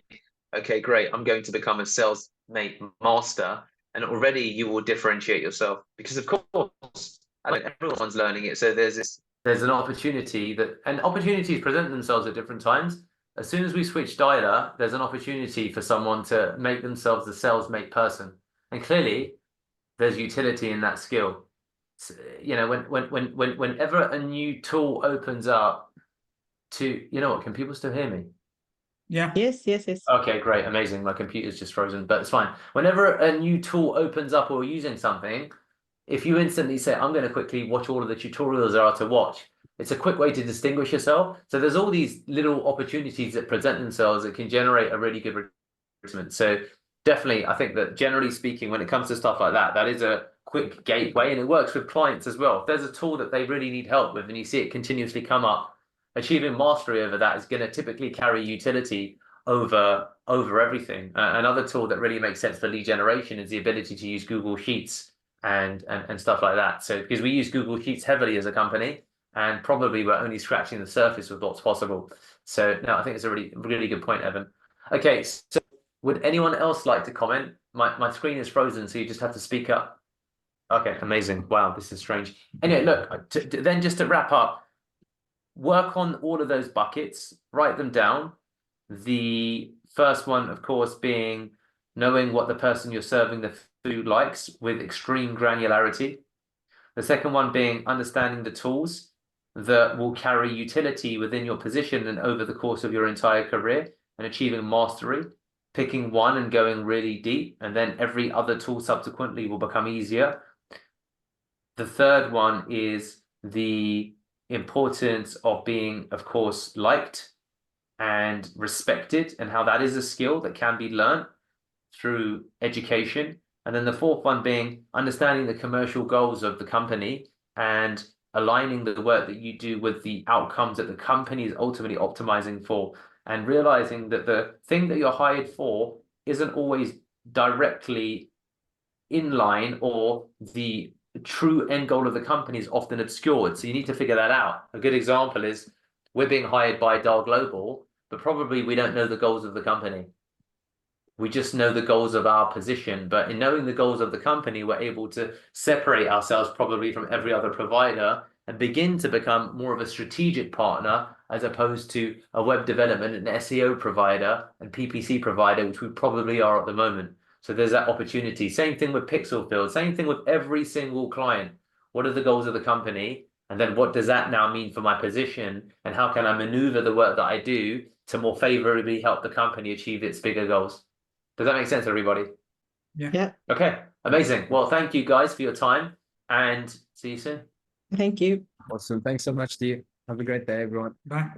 Okay, great. I'm going to become a SalesMate master, and already you will differentiate yourself because, of course, I mean, everyone's learning it. So there's an opportunity and opportunities present themselves at different times. As soon as we switch dialer, there's an opportunity for someone to make themselves a SalesMate person, and clearly, there's utility in that skill. You know, whenever a new tool opens up to, you know what, can people still hear me? Yeah. Yes. Okay, great, amazing. My computer's just frozen, but it's fine. Whenever a new tool opens up or using something, if you instantly say, I'm going to quickly watch all of the tutorials there are to watch, it's a quick way to distinguish yourself. So there's all these little opportunities that present themselves that can generate a really good recruitment. So definitely, I think that generally speaking, when it comes to stuff like that, that is a quick gateway, and it works with clients as well. If there's a tool that they really need help with and you see it continuously come up, achieving mastery over that is going to typically carry utility over everything. Another tool that really makes sense for lead generation is the ability to use Google Sheets and stuff like that. So because we use Google Sheets heavily as a company, and probably we're only scratching the surface with what's possible. So no, I think it's a really good point, Evan. Okay, so would anyone else like to comment? My screen is frozen, so you just have to speak up. Okay, amazing. Wow, this is strange. Anyway, look, then just to wrap up, work on all of those buckets, write them down. The first one, of course, being knowing what the person you're serving the food likes with extreme granularity. The second one being understanding the tools that will carry utility within your position and over the course of your entire career, and achieving mastery, picking one and going really deep, and then every other tool subsequently will become easier. The third one is the importance of being, of course, liked and respected, and how that is a skill that can be learned through education. And then the fourth one being understanding the commercial goals of the company and aligning the work that you do with the outcomes that the company is ultimately optimizing for, and realizing that the thing that you're hired for isn't always directly in line, or the true end goal of the company is often obscured. So you need to figure that out. A good example is we're being hired by Dal Global, but probably we don't know the goals of the company. We just know the goals of our position, but in knowing the goals of the company, we're able to separate ourselves probably from every other provider and begin to become more of a strategic partner, as opposed to a web development and SEO provider and PPC provider, which we probably are at the moment. So there's that opportunity. Same thing with Pixelfield, same thing with every single client. What are the goals of the company? And then what does that now mean for my position? And how can I maneuver the work that I do to more favorably help the company achieve its bigger goals? Does that make sense, everybody? Yeah. Okay, amazing. Well, thank you guys for your time, and see you soon. Thank you. Awesome. Thanks so much to you. Have a great day, everyone. Bye.